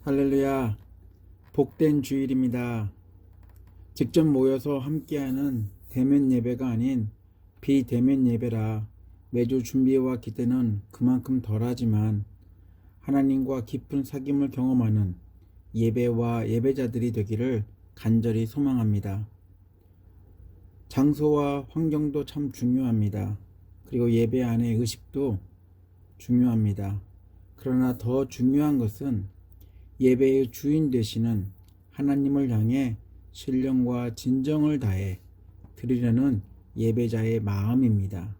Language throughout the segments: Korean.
할렐루야, 복된 주일입니다. 직접 모여서 함께하는 대면 예배가 아닌 비대면 예배라 매주 준비와 기대는 그만큼 덜하지만 하나님과 깊은 사귐을 경험하는 예배와 예배자들이 되기를 간절히 소망합니다. 장소와 환경도 참 중요합니다. 그리고 예배 안의 의식도 중요합니다. 그러나 더 중요한 것은 예배의 주인 되시는 하나님을 향해 신령과 진정을 다해 드리려는 예배자의 마음입니다.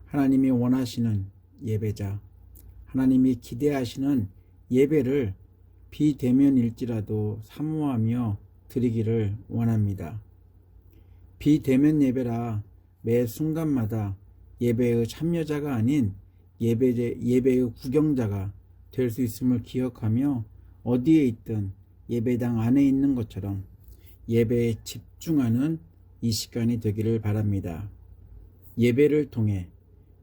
하나님이 원하시는 예배자, 하나님이 기대하시는 예배를 비대면일지라도 사모하며 드리기를 원합니다. 비대면 예배라 매 순간마다 예배의 참여자가 아닌 예배의 구경자가 될 수 있음을 기억하며 어디에 있든 예배당 안에 있는 것처럼 예배에 집중하는 이 시간이 되기를 바랍니다. 예배를 통해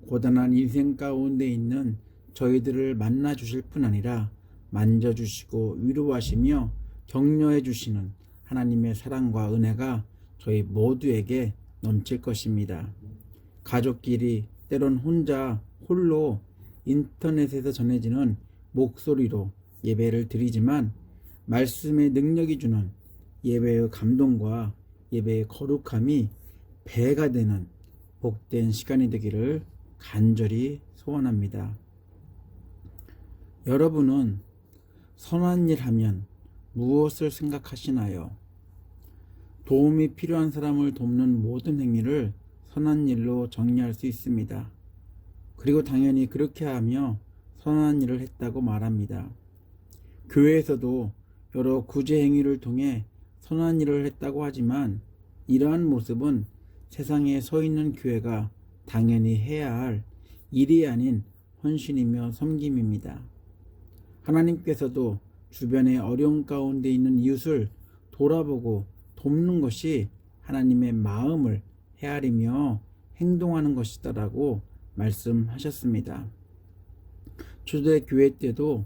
고단한 인생 가운데 있는 저희들을 만나 주실 뿐 아니라 만져주시고 위로하시며 격려해 주시는 하나님의 사랑과 은혜가 저희 모두에게 넘칠 것입니다. 가족끼리 때론 홀로 인터넷에서 전해지는 목소리로 예배를 드리지만 말씀의 능력이 주는 예배의 감동과 예배의 거룩함이 배가 되는 복된 시간이 되기를 간절히 소원합니다. 여러분은 선한 일 하면 무엇을 생각하시나요? 도움이 필요한 사람을 돕는 모든 행위를 선한 일로 정리할 수 있습니다. 그리고 당연히 그렇게 하며 선한 일을 했다고 말합니다. 교회에서도 여러 구제 행위를 통해 선한 일을 했다고 하지만 이러한 모습은 세상에 서 있는 교회가 당연히 해야 할 일이 아닌 헌신이며 섬김입니다. 하나님께서도 주변의 어려움 가운데 있는 이웃을 돌아보고 돕는 것이 하나님의 마음을 헤아리며 행동하는 것이다라고 말씀하셨습니다. 초대교회 때도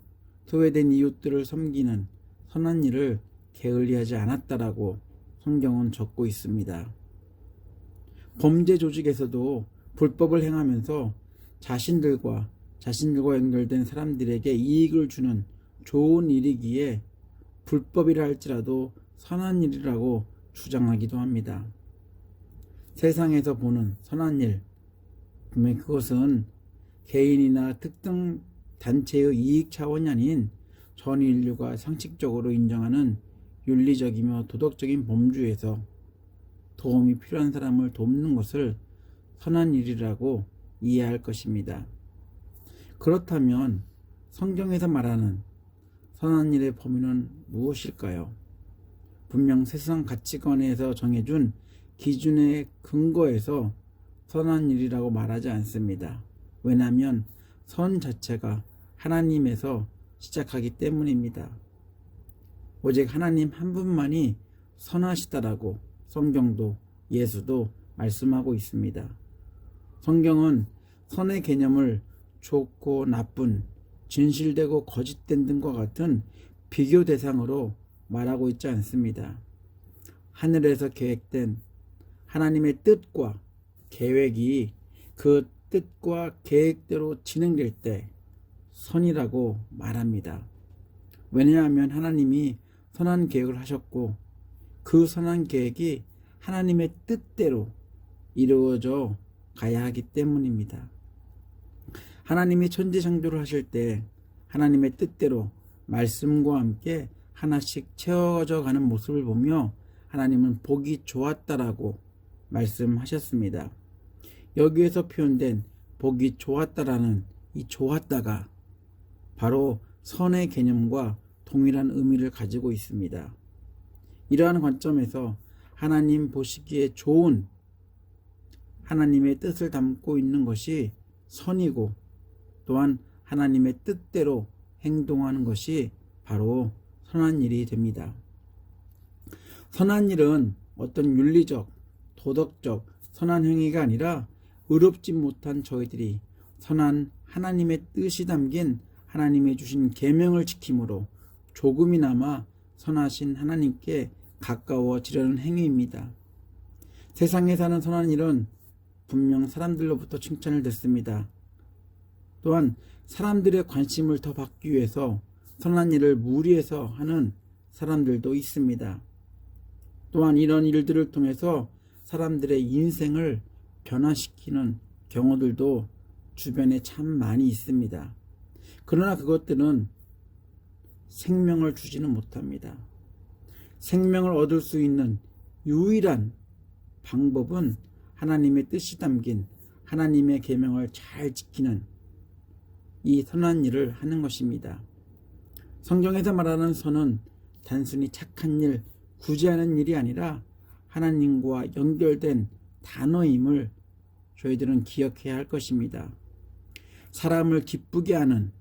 소외된 이웃들을 섬기는 선한 일을 게을리하지 않았다라고 성경은 적고 있습니다. 범죄 조직에서도 불법을 행하면서 자신들과 연결된 사람들에게 이익을 주는 좋은 일이기에 불법이라 할지라도 선한 일이라고 주장하기도 합니다. 세상에서 보는 선한 일, 분명히 그것은 개인이나 특정 단체의 이익 차원이 아닌 전 인류가 상식적으로 인정하는 윤리적이며 도덕적인 범주에서 도움이 필요한 사람을 돕는 것을 선한 일이라고 이해할 것입니다. 그렇다면 성경에서 말하는 선한 일의 범위는 무엇일까요? 분명 세상 가치관에서 정해준 기준의 근거에서 선한 일이라고 말하지 않습니다. 왜냐하면 선 자체가 하나님에서 시작하기 때문입니다. 오직 하나님 한 분만이 선하시다라고 성경도 예수도 말씀하고 있습니다. 성경은 선의 개념을 좋고 나쁜, 진실되고 거짓된 등과 같은 비교 대상으로 말하고 있지 않습니다. 하늘에서 계획된 하나님의 뜻과 계획이 그 뜻과 계획대로 진행될 때 선이라고 말합니다. 왜냐하면 하나님이 선한 계획을 하셨고 그 선한 계획이 하나님의 뜻대로 이루어져 가야 하기 때문입니다. 하나님이 천지창조를 하실 때 하나님의 뜻대로 말씀과 함께 하나씩 채워져 가는 모습을 보며 하나님은 보기 좋았다라고 말씀하셨습니다. 여기에서 표현된 보기 좋았다라는 이 좋았다가 바로 선의 개념과 동일한 의미를 가지고 있습니다. 이러한 관점에서 하나님 보시기에 좋은 하나님의 뜻을 담고 있는 것이 선이고 또한 하나님의 뜻대로 행동하는 것이 바로 선한 일이 됩니다. 선한 일은 어떤 윤리적, 도덕적 선한 행위가 아니라 의롭지 못한 저희들이 선한 하나님의 뜻이 담긴 하나님의 주신 계명을 지킴으로 조금이나마 선하신 하나님께 가까워지려는 행위입니다. 세상에 사는 선한 일은 분명 사람들로부터 칭찬을 듣습니다. 또한 사람들의 관심을 더 받기 위해서 선한 일을 무리해서 하는 사람들도 있습니다. 또한 이런 일들을 통해서 사람들의 인생을 변화시키는 경우들도 주변에 참 많이 있습니다. 그러나 그것들은 생명을 주지는 못합니다. 생명을 얻을 수 있는 유일한 방법은 하나님의 뜻이 담긴 하나님의 계명을 잘 지키는 이 선한 일을 하는 것입니다. 성경에서 말하는 선은 단순히 착한 일, 구제하는 일이 아니라 하나님과 연결된 단어임을 저희들은 기억해야 할 것입니다. 사람을 기쁘게 하는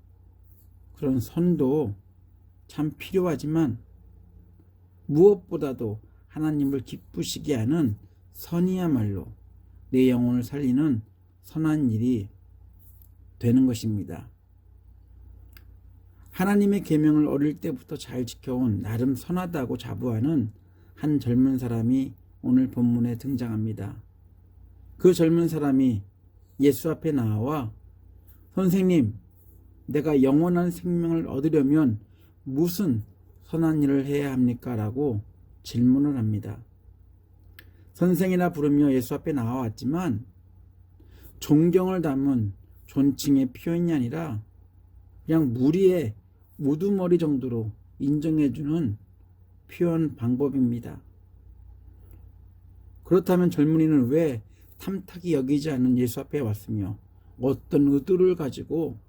그런 선도 참 필요하지만 무엇보다도 하나님을 기쁘시게 하는 선이야말로 내 영혼을 살리는 선한 일이 되는 것입니다. 하나님의 계명을 어릴 때부터 잘 지켜온 나름 선하다고 자부하는 한 젊은 사람이 오늘 본문에 등장합니다. 그 젊은 사람이 예수 앞에 나와 선생님, 내가 영원한 생명을 얻으려면 무슨 선한 일을 해야 합니까? 라고 질문을 합니다. 선생이라 부르며 예수 앞에 나와왔지만 존경을 담은 존칭의 표현이 아니라 그냥 무리의 우두머리 정도로 인정해주는 표현 방법입니다. 그렇다면 젊은이는 왜 탐탁이 여기지 않는 예수 앞에 왔으며 어떤 의도를 가지고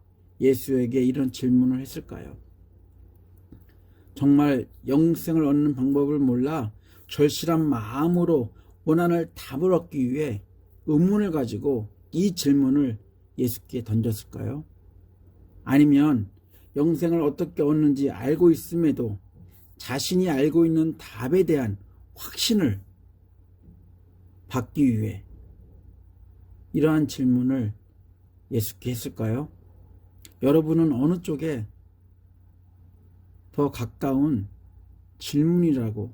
예수에게 이런 질문을 했을까요? 정말 영생을 얻는 방법을 몰라 절실한 마음으로 원하는 답을 얻기 위해 의문을 가지고 이 질문을 예수께 던졌을까요? 아니면 영생을 어떻게 얻는지 알고 있음에도 자신이 알고 있는 답에 대한 확신을 받기 위해 이러한 질문을 예수께 했을까요? 여러분은 어느 쪽에 더 가까운 질문이라고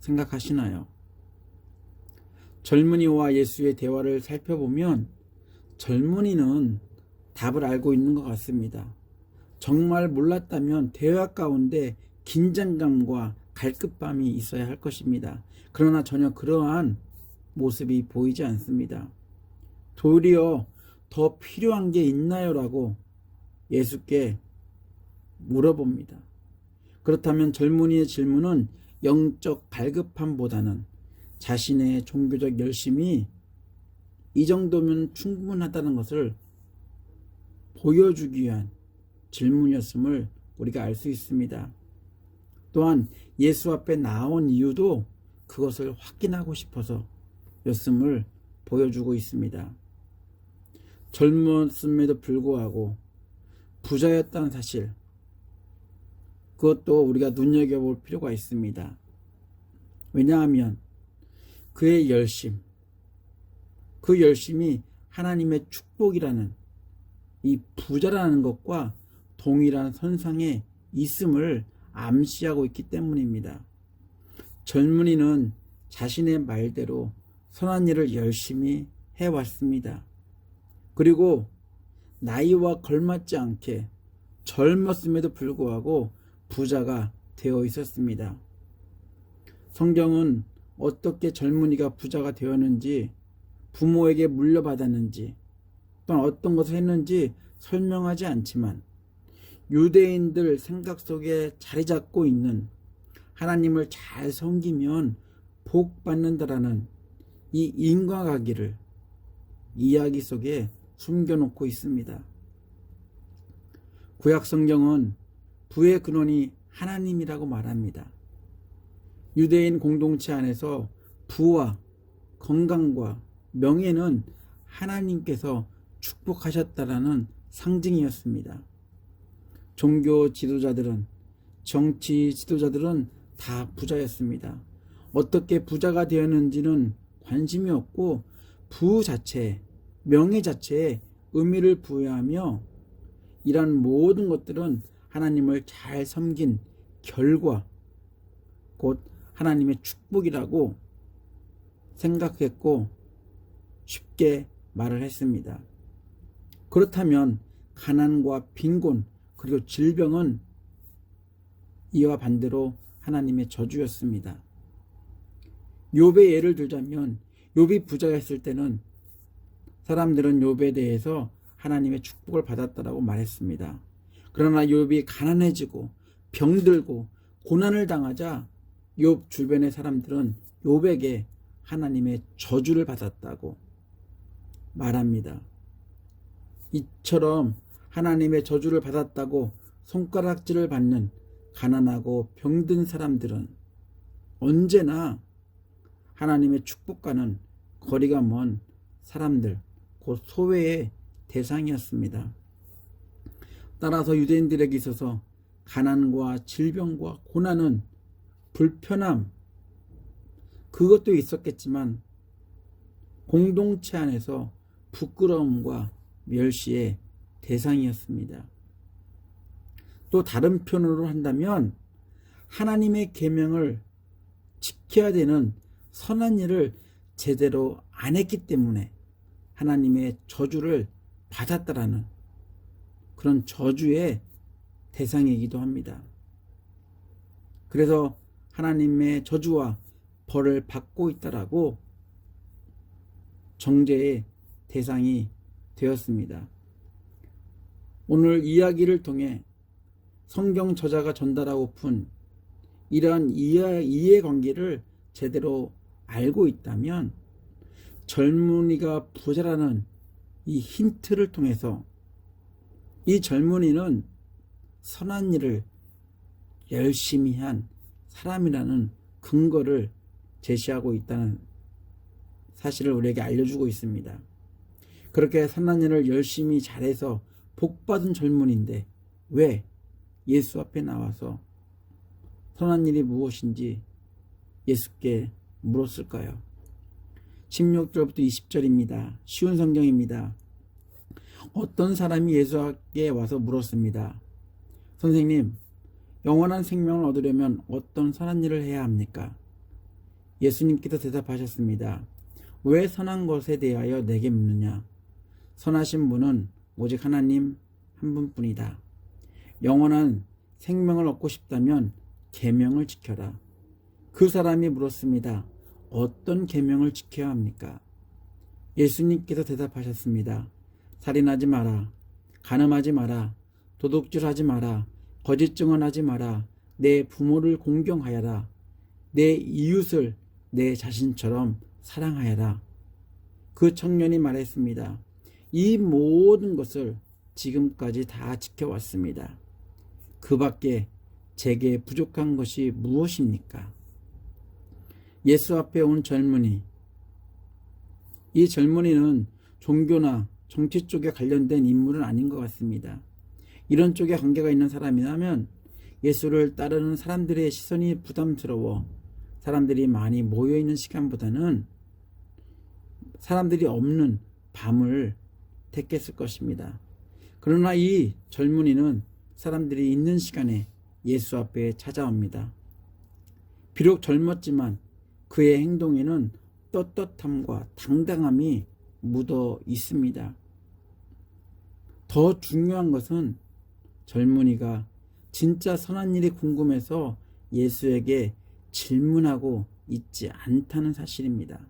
생각하시나요? 젊은이와 예수의 대화를 살펴보면 젊은이는 답을 알고 있는 것 같습니다. 정말 몰랐다면 대화 가운데 긴장감과 갈급함이 있어야 할 것입니다. 그러나 전혀 그러한 모습이 보이지 않습니다. 도리어 더 필요한 게 있나요? 라고 예수께 물어봅니다. 그렇다면 젊은이의 질문은 영적 갈급함보다는 자신의 종교적 열심이 이 정도면 충분하다는 것을 보여주기 위한 질문이었음을 우리가 알 수 있습니다. 또한 예수 앞에 나온 이유도 그것을 확인하고 싶어서 였음을 보여주고 있습니다. 젊었음에도 불구하고 부자였다는 사실, 그것도 우리가 눈여겨볼 필요가 있습니다. 왜냐하면 그의 열심, 그 열심이 하나님의 축복이라는 이 부자라는 것과 동일한 선상에 있음을 암시하고 있기 때문입니다. 젊은이는 자신의 말대로 선한 일을 열심히 해왔습니다. 그리고 나이와 걸맞지 않게 젊었음에도 불구하고 부자가 되어 있었습니다. 성경은 어떻게 젊은이가 부자가 되었는지, 부모에게 물려받았는지, 또는 어떤 것을 했는지 설명하지 않지만 유대인들 생각 속에 자리 잡고 있는 하나님을 잘 섬기면 복 받는다라는 이 인과관계를 이야기 속에 숨겨놓고 있습니다. 구약 성경은 부의 근원이 하나님이라고 말합니다. 유대인 공동체 안에서 부와 건강과 명예는 하나님께서 축복하셨다라는 상징이었습니다. 종교 지도자들은, 정치 지도자들은 다 부자였습니다. 어떻게 부자가 되었는지는 관심이 없고 부 자체에, 명예 자체에 의미를 부여하며 이러한 모든 것들은 하나님을 잘 섬긴 결과, 곧 하나님의 축복이라고 생각했고 쉽게 말을 했습니다. 그렇다면 가난과 빈곤 그리고 질병은 이와 반대로 하나님의 저주였습니다. 욥의 예를 들자면 욥이 부자였을 때는 사람들은 욥에 대해서 하나님의 축복을 받았다라고 말했습니다. 그러나 욥이 가난해지고 병들고 고난을 당하자 욥 주변의 사람들은 욥에게 하나님의 저주를 받았다고 말합니다. 이처럼 하나님의 저주를 받았다고 손가락질을 받는 가난하고 병든 사람들은 언제나 하나님의 축복과는 거리가 먼 사람들, 곧 소외의 대상이었습니다. 따라서 유대인들에게 있어서 가난과 질병과 고난은 불편함, 그것도 있었겠지만 공동체 안에서 부끄러움과 멸시의 대상이었습니다. 또 다른 편으로 한다면 하나님의 계명을 지켜야 되는 선한 일을 제대로 안 했기 때문에 하나님의 저주를 받았다라는 그런 저주의 대상이기도 합니다. 그래서 하나님의 저주와 벌을 받고 있다라고 정죄의 대상이 되었습니다. 오늘 이야기를 통해 성경 저자가 전달하고픈 이러한 이해관계를 제대로 알고 있다면 젊은이가 부자라는 이 힌트를 통해서 이 젊은이는 선한 일을 열심히 한 사람이라는 근거를 제시하고 있다는 사실을 우리에게 알려주고 있습니다. 그렇게 선한 일을 열심히 잘해서 복받은 젊은이인데 왜 예수 앞에 나와서 선한 일이 무엇인지 예수께 물었을까요? 16절부터 20절입니다. 쉬운 성경입니다. 어떤 사람이 예수께 와서 물었습니다. 선생님, 영원한 생명을 얻으려면 어떤 선한 일을 해야 합니까? 예수님께서 대답하셨습니다. 왜 선한 것에 대하여 내게 묻느냐? 선하신 분은 오직 하나님 한 분뿐이다. 영원한 생명을 얻고 싶다면 계명을 지켜라. 그 사람이 물었습니다. 어떤 계명을 지켜야 합니까? 예수님께서 대답하셨습니다. 살인하지 마라. 간음하지 마라. 도둑질하지 마라. 거짓 증언하지 마라. 내 부모를 공경하여라. 내 이웃을 내 자신처럼 사랑하여라. 그 청년이 말했습니다. 이 모든 것을 지금까지 다 지켜왔습니다. 그 밖에 제게 부족한 것이 무엇입니까? 예수 앞에 온 젊은이. 이 젊은이는 종교나 정치 쪽에 관련된 인물은 아닌 것 같습니다. 이런 쪽에 관계가 있는 사람이라면 예수를 따르는 사람들의 시선이 부담스러워 사람들이 많이 모여있는 시간보다는 사람들이 없는 밤을 택했을 것입니다. 그러나 이 젊은이는 사람들이 있는 시간에 예수 앞에 찾아옵니다. 비록 젊었지만 그의 행동에는 떳떳함과 당당함이 묻어 있습니다. 더 중요한 것은 젊은이가 진짜 선한 일이 궁금해서 예수에게 질문하고 있지 않다는 사실입니다.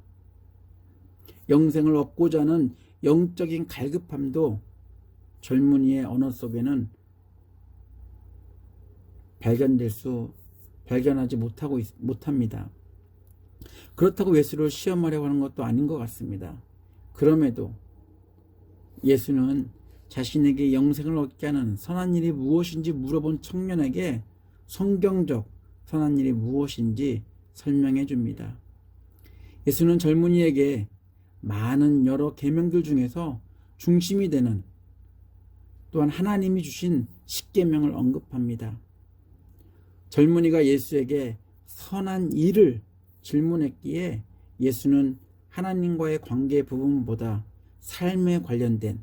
영생을 얻고자 하는 영적인 갈급함도 젊은이의 언어 속에는 발견하지 못합니다. 그렇다고 예수를 시험하려고 하는 것도 아닌 것 같습니다. 그럼에도 예수는 자신에게 영생을 얻게 하는 선한 일이 무엇인지 물어본 청년에게 성경적 선한 일이 무엇인지 설명해 줍니다. 예수는 젊은이에게 많은 여러 계명들 중에서 중심이 되는 또한 하나님이 주신 십계명을 언급합니다. 젊은이가 예수에게 선한 일을 질문했기에 예수는 하나님과의 관계 부분보다 삶에 관련된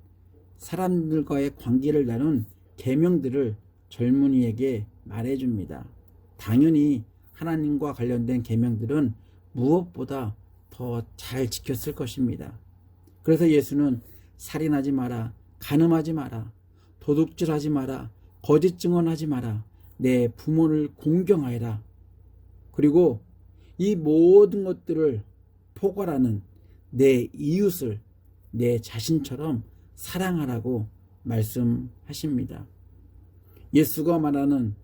사람들과의 관계를 나눈 계명들을 젊은이에게 말해줍니다. 당연히 하나님과 관련된 계명들은 무엇보다 더 잘 지켰을 것입니다. 그래서 예수는 살인하지 마라, 간음하지 마라, 도둑질하지 마라, 거짓 증언하지 마라, 내 부모를 공경하여라. 그리고 이 모든 것들을 포괄하는 내 이웃을 내 자신처럼 사랑하라고 말씀하십니다. 예수가 말하는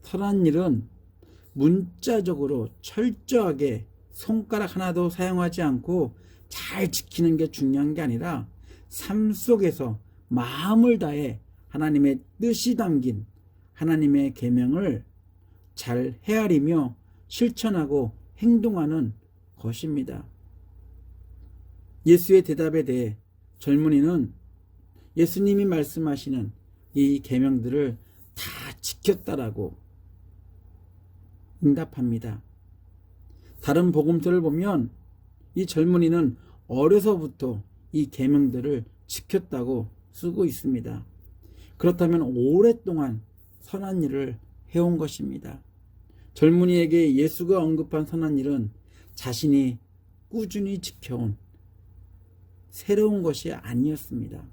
선한 일은 문자적으로 철저하게 손가락 하나도 사용하지 않고 잘 지키는 게 중요한 게 아니라 삶 속에서 마음을 다해 하나님의 뜻이 담긴 하나님의 계명을 잘 헤아리며 실천하고 행동하는 것입니다. 예수의 대답에 대해 젊은이는 예수님이 말씀하시는 이 계명들을 다 지켰다라고 응답합니다. 다른 복음서를 보면 이 젊은이는 어려서부터 이 계명들을 지켰다고 쓰고 있습니다. 그렇다면 오랫동안 선한 일을 해온 것입니다. 젊은이에게 예수가 언급한 선한 일은 자신이 꾸준히 지켜온 새로운 것이 아니었습니다.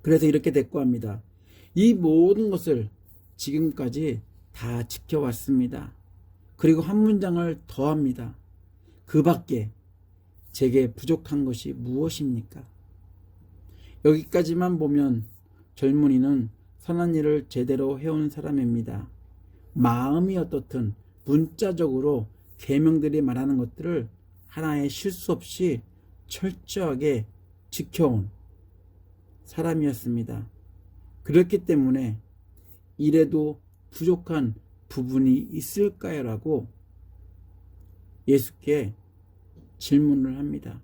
그래서 이렇게 대꾸합니다. 이 모든 것을 지금까지 다 지켜왔습니다. 그리고 한 문장을 더합니다. 그 밖에 제게 부족한 것이 무엇입니까? 여기까지만 보면 젊은이는 선한 일을 제대로 해온 사람입니다. 마음이 어떻든 문자적으로 계명들이 말하는 것들을 하나의 실수 없이 철저하게 지켜온 사람이었습니다. 그렇기 때문에 이래도 부족한 부분이 있을까요? 라고 예수께 질문을 합니다.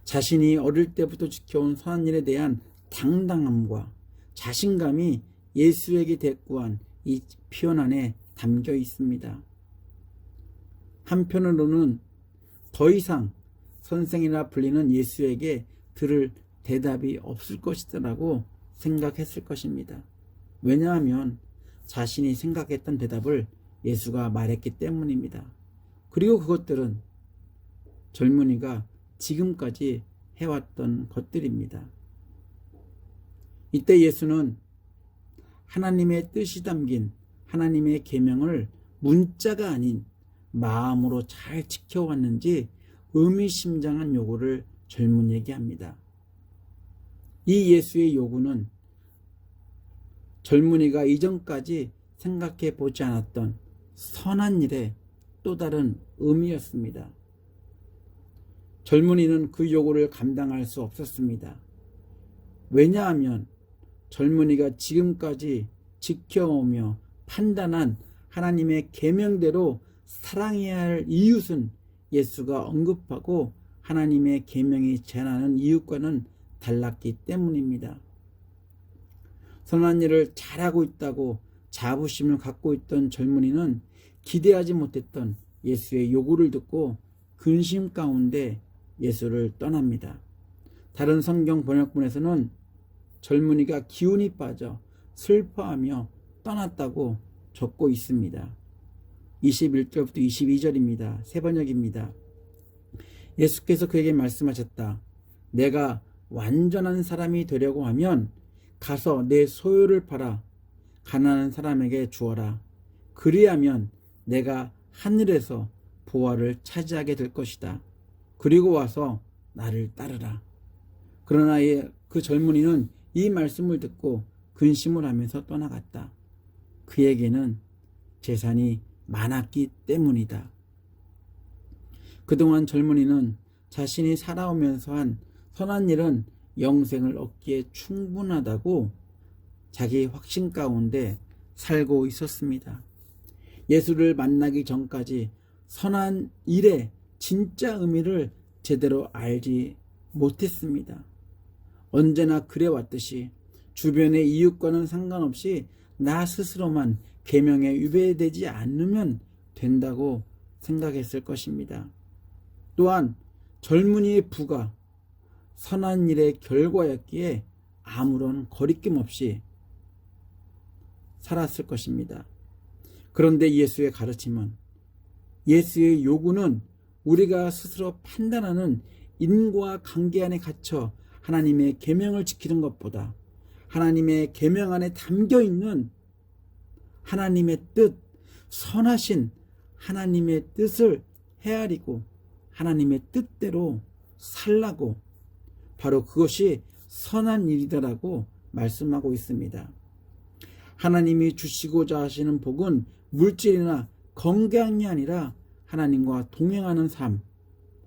자신이 어릴 때부터 지켜온 선한 일에 대한 당당함과 자신감이 예수에게 대꾸한 이 표현 안에 담겨 있습니다. 한편으로는 더 이상 선생이라 불리는 예수에게 들을 대답이 없을 것이라고 생각했을 것입니다. 왜냐하면 자신이 생각했던 대답을 예수가 말했기 때문입니다. 그리고 그것들은 젊은이가 지금까지 해왔던 것들입니다. 이때 예수는 하나님의 뜻이 담긴 하나님의 계명을 문자가 아닌 마음으로 잘 지켜왔는지 의미심장한 요구를 젊은이에게 합니다. 이 예수의 요구는 젊은이가 이전까지 생각해 보지 않았던 선한 일의 또 다른 의미였습니다. 젊은이는 그 요구를 감당할 수 없었습니다. 왜냐하면 젊은이가 지금까지 지켜오며 판단한 하나님의 계명대로 사랑해야 할 이웃은 예수가 언급하고 하나님의 계명이 제한하는 이웃과는 달랐기 때문입니다. 선한 일을 잘하고 있다고 자부심을 갖고 있던 젊은이는 기대하지 못했던 예수의 요구를 듣고 근심 가운데 예수를 떠납니다. 다른 성경 번역본에서는 젊은이가 기운이 빠져 슬퍼하며 떠났다고 적고 있습니다. 21절부터 22절입니다. 새 번역입니다. 예수께서 그에게 말씀하셨다. 내가 완전한 사람이 되려고 하면 가서 내 소유를 팔아 가난한 사람에게 주어라. 그리하면 내가 하늘에서 보화를 차지하게 될 것이다. 그리고 와서 나를 따르라. 그러나 그 젊은이는 이 말씀을 듣고 근심을 하면서 떠나갔다. 그에게는 재산이 많았기 때문이다. 그동안 젊은이는 자신이 살아오면서 한 선한 일은 영생을 얻기에 충분하다고 자기 확신 가운데 살고 있었습니다. 예수를 만나기 전까지 선한 일의 진짜 의미를 제대로 알지 못했습니다. 언제나 그래왔듯이 주변의 이웃과는 상관없이 나 스스로만 계명에 위배되지 않으면 된다고 생각했을 것입니다. 또한 젊은이의 부가 선한 일의 결과였기에 아무런 거리낌 없이 살았을 것입니다. 그런데 예수의 가르침은, 예수의 요구는 우리가 스스로 판단하는 인과 관계 안에 갇혀 하나님의 계명을 지키는 것보다 하나님의 계명 안에 담겨 있는 하나님의 뜻, 선하신 하나님의 뜻을 헤아리고 하나님의 뜻대로 살라고, 바로 그것이 선한 일이다라고 말씀하고 있습니다. 하나님이 주시고자 하시는 복은 물질이나 건강이 아니라 하나님과 동행하는 삶.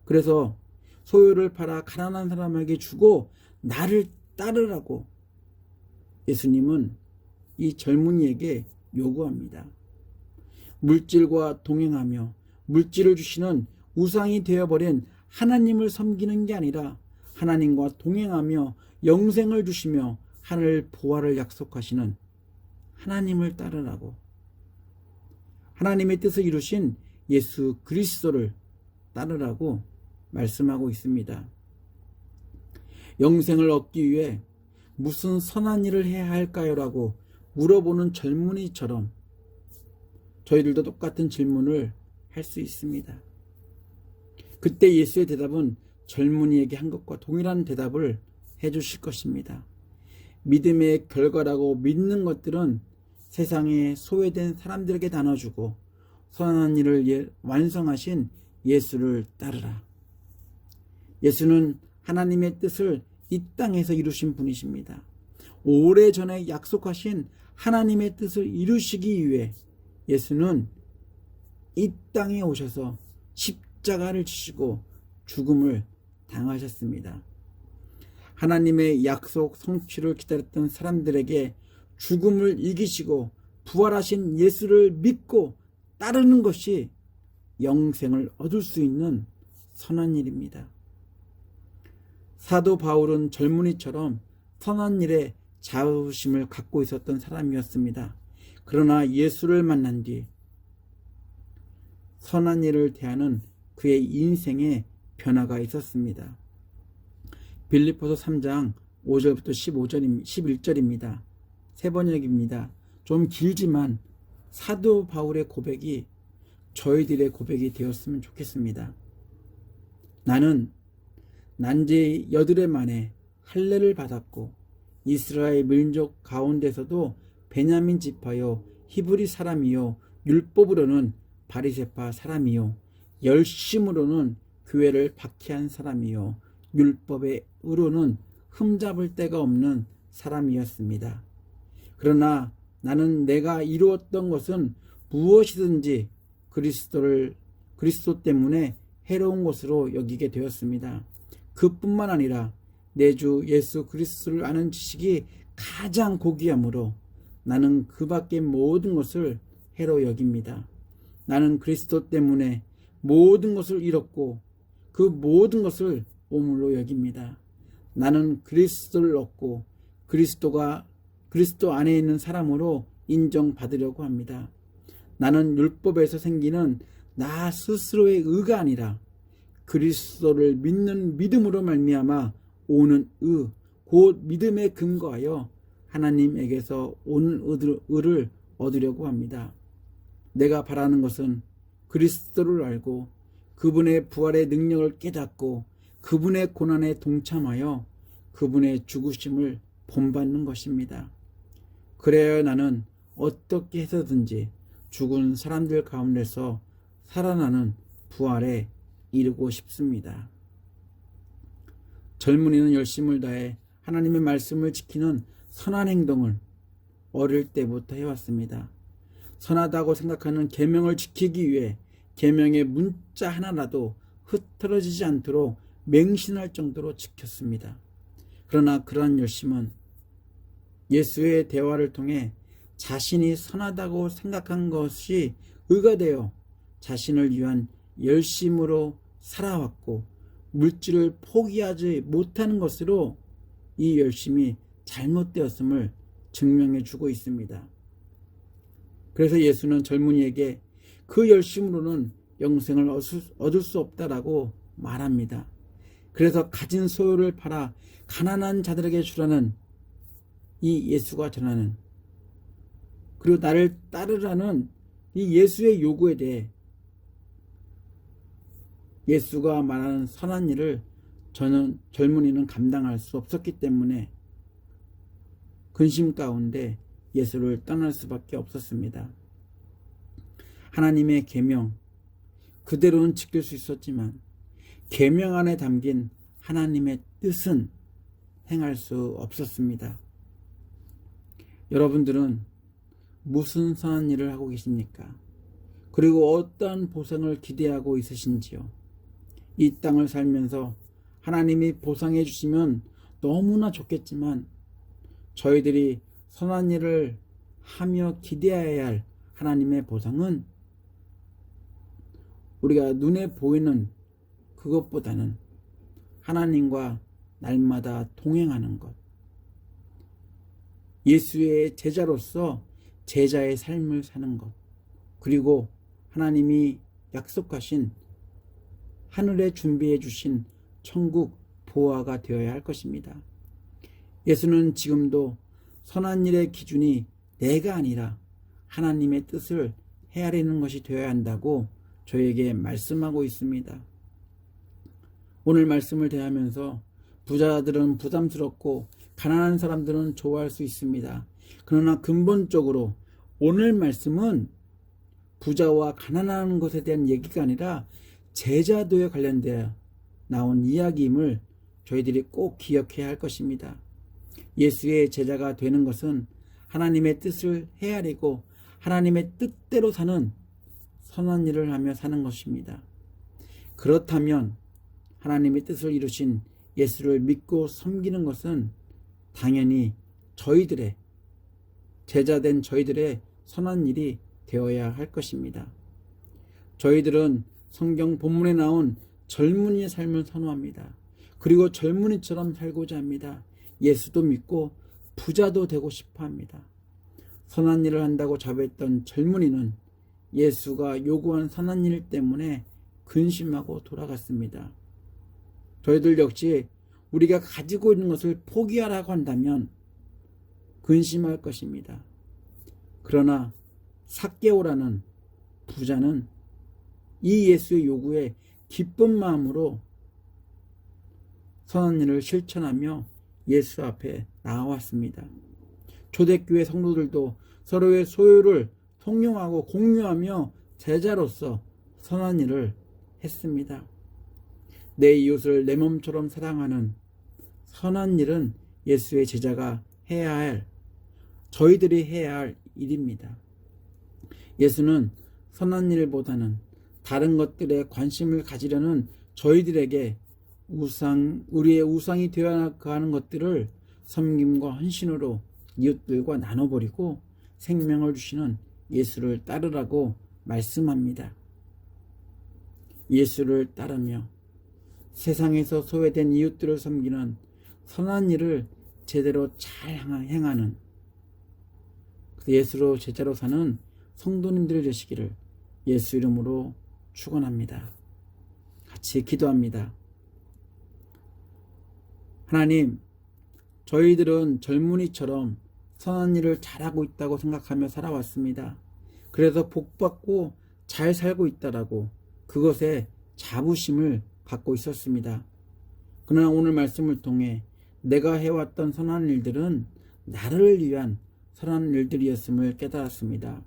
그래서 소유를 팔아 가난한 사람에게 주고 나를 따르라고 예수님은 이 젊은이에게 요구합니다. 물질과 동행하며 물질을 주시는 우상이 되어버린 하나님을 섬기는 게 아니라 하나님과 동행하며 영생을 주시며 하늘 보화를 약속하시는 하나님을 따르라고, 하나님의 뜻을 이루신 예수 그리스도를 따르라고 말씀하고 있습니다. 영생을 얻기 위해 무슨 선한 일을 해야 할까요? 라고 물어보는 젊은이처럼 저희들도 똑같은 질문을 할 수 있습니다. 그때 예수의 대답은 젊은이에게 한 것과 동일한 대답을 해주실 것입니다. 믿음의 결과라고 믿는 것들은 세상에 소외된 사람들에게 나눠주고 선한 일을 완성하신 예수를 따르라. 예수는 하나님의 뜻을 이 땅에서 이루신 분이십니다. 오래전에 약속하신 하나님의 뜻을 이루시기 위해 예수는 이 땅에 오셔서 십자가를 지시고 죽음을 당하셨습니다. 하나님의 약속 성취를 기다렸던 사람들에게 죽음을 이기시고 부활하신 예수를 믿고 따르는 것이 영생을 얻을 수 있는 선한 일입니다. 사도 바울은 젊은이처럼 선한 일에 자부심을 갖고 있었던 사람이었습니다. 그러나 예수를 만난 뒤 선한 일을 대하는 그의 인생에 변화가 있었습니다. 빌립보서 3장 5절부터 11절입니다. 세 번역입니다. 좀 길지만 사도 바울의 고백이 저희들의 고백이 되었으면 좋겠습니다. 나는 난제 8해 만에 할례를 받았고 이스라엘 민족 가운데서도 베냐민 지파요 히브리 사람이요 율법으로는 바리새파 사람이요 열심으로는 교회를 박해한 사람이요 율법의 의로는 흠잡을 데가 없는 사람이었습니다. 그러나 나는 내가 이루었던 것은 무엇이든지 그리스도 때문에 해로운 것으로 여기게 되었습니다. 그뿐만 아니라 내 주 예수 그리스도를 아는 지식이 가장 고귀하므로 나는 그 밖의 모든 것을 해로 여깁니다. 나는 그리스도 때문에 모든 것을 잃었고 그 모든 것을 오물로 여깁니다. 나는 그리스도를 얻고 그리스도 안에 있는 사람으로 인정받으려고 합니다. 나는 율법에서 생기는 나 스스로의 의가 아니라 그리스도를 믿는 믿음으로 말미암아 오는 의, 곧 믿음에 근거하여 하나님에게서 오는 의를 얻으려고 합니다. 내가 바라는 것은 그리스도를 알고 그분의 부활의 능력을 깨닫고 그분의 고난에 동참하여 그분의 죽으심을 본받는 것입니다. 그래야 나는 어떻게 해서든지 죽은 사람들 가운데서 살아나는 부활에 이르고 싶습니다. 젊은이는 열심을 다해 하나님의 말씀을 지키는 선한 행동을 어릴 때부터 해왔습니다. 선하다고 생각하는 계명을 지키기 위해 계명의 문자 하나라도 흐트러지지 않도록 맹신할 정도로 지켰습니다. 그러나 그러한 열심은 예수의 대화를 통해 자신이 선하다고 생각한 것이 의가 되어 자신을 위한 열심으로 살아왔고 물질을 포기하지 못하는 것으로 이 열심이 잘못되었음을 증명해 주고 있습니다. 그래서 예수는 젊은이에게 그 열심으로는 영생을 얻을 수 없다라고 말합니다. 그래서 가진 소유를 팔아 가난한 자들에게 주라는 이 예수가 전하는 그리고 나를 따르라는 이 예수의 요구에 대해 예수가 말하는 선한 일을 저는 젊은이는 감당할 수 없었기 때문에 근심 가운데 예수를 떠날 수밖에 없었습니다. 하나님의 계명 그대로는 지킬 수 있었지만 계명 안에 담긴 하나님의 뜻은 행할 수 없었습니다. 여러분들은 무슨 선한 일을 하고 계십니까? 그리고 어떠한 보상을 기대하고 있으신지요? 이 땅을 살면서 하나님이 보상해 주시면 너무나 좋겠지만 저희들이 선한 일을 하며 기대해야 할 하나님의 보상은 우리가 눈에 보이는 그것보다는 하나님과 날마다 동행하는 것, 예수의 제자로서 제자의 삶을 사는 것, 그리고 하나님이 약속하신 하늘에 준비해 주신 천국 보화가 되어야 할 것입니다. 예수는 지금도 선한 일의 기준이 내가 아니라 하나님의 뜻을 헤아리는 것이 되어야 한다고 저에게 말씀하고 있습니다. 오늘 말씀을 대하면서 부자들은 부담스럽고 가난한 사람들은 좋아할 수 있습니다. 그러나 근본적으로 오늘 말씀은 부자와 가난한 것에 대한 얘기가 아니라 제자도에 관련되어 나온 이야기임을 저희들이 꼭 기억해야 할 것입니다. 예수의 제자가 되는 것은 하나님의 뜻을 헤아리고 하나님의 뜻대로 사는 선한 일을 하며 사는 것입니다. 그렇다면 하나님의 뜻을 이루신 예수를 믿고 섬기는 것은 당연히 저희들의 제자된 저희들의 선한 일이 되어야 할 것입니다. 저희들은 성경 본문에 나온 젊은이의 삶을 선호합니다. 그리고 젊은이처럼 살고자 합니다. 예수도 믿고 부자도 되고 싶어 합니다. 선한 일을 한다고 자부했던 젊은이는 예수가 요구한 선한 일 때문에 근심하고 돌아갔습니다. 저희들 역시 우리가 가지고 있는 것을 포기하라고 한다면 근심할 것입니다. 그러나 삭개오라는 부자는 이 예수의 요구에 기쁜 마음으로 선한 일을 실천하며 예수 앞에 나왔습니다. 초대교회 성도들도 서로의 소유를 통용하고 공유하며 제자로서 선한 일을 했습니다. 내 이웃을 내 몸처럼 사랑하는 선한 일은 예수의 제자가 해야 할, 저희들이 해야 할 일입니다. 예수는 선한 일보다는 다른 것들에 관심을 가지려는 저희들에게 우리의 우상이 되어 가는 것들을 섬김과 헌신으로 이웃들과 나눠버리고 생명을 주시는 예수를 따르라고 말씀합니다. 예수를 따르며 세상에서 소외된 이웃들을 섬기는 선한 일을 제대로 잘 행하는 예수로 제자로 사는 성도님들이 되시기를 예수 이름으로 축원합니다. 같이 기도합니다. 하나님, 저희들은 젊은이처럼 선한 일을 잘하고 있다고 생각하며 살아왔습니다. 그래서 복받고 잘 살고 있다라고 그것에 자부심을 갖고 있었습니다. 그러나 오늘 말씀을 통해 내가 해왔던 선한 일들은 나를 위한 선한 일들이었음을 깨달았습니다.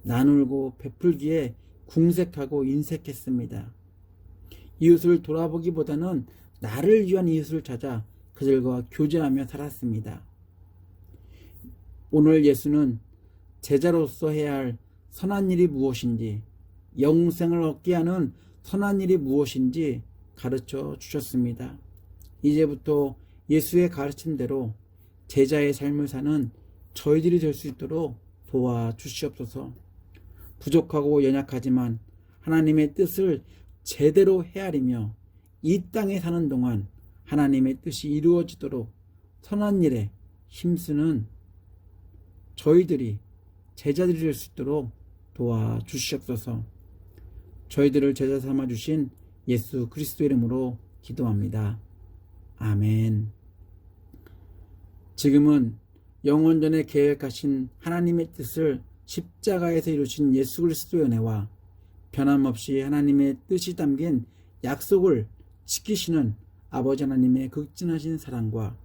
나누고 베풀기에 궁색하고 인색했습니다. 이웃을 돌아보기보다는 나를 위한 이웃을 찾아 그들과 교제하며 살았습니다. 오늘 예수는 제자로서 해야 할 선한 일이 무엇인지, 영생을 얻게 하는 선한 일이 무엇인지 가르쳐 주셨습니다. 이제부터 예수의 가르침대로 제자의 삶을 사는 저희들이 될 수 있도록 도와주시옵소서. 부족하고 연약하지만 하나님의 뜻을 제대로 헤아리며 이 땅에 사는 동안 하나님의 뜻이 이루어지도록 선한 일에 힘쓰는 저희들이 제자들이 될 수 있도록 도와주시옵소서. 저희들을 제자 삼아 주신 예수 그리스도 이름으로 기도합니다. 아멘. 지금은 영원전에 계획하신 하나님의 뜻을 십자가에서 이루신 예수 그리스도의 은혜와 변함없이 하나님의 뜻이 담긴 약속을 지키시는 아버지 하나님의 극진하신 사랑과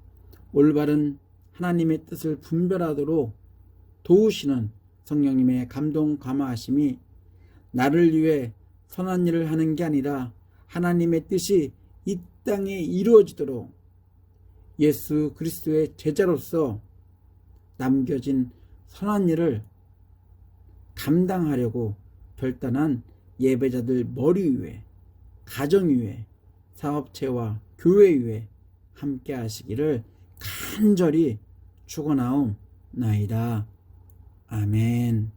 올바른 하나님의 뜻을 분별하도록 도우시는 성령님의 감동 감화하심이 나를 위해 선한 일을 하는 게 아니라 하나님의 뜻이 이 땅에 이루어지도록 예수 그리스도의 제자로서 남겨진 선한 일을 감당하려고 결단한 예배자들 머리 위에, 가정 위에, 사업체와 교회 위에 함께 하시기를 간절히 축원하옵나이다. 아멘.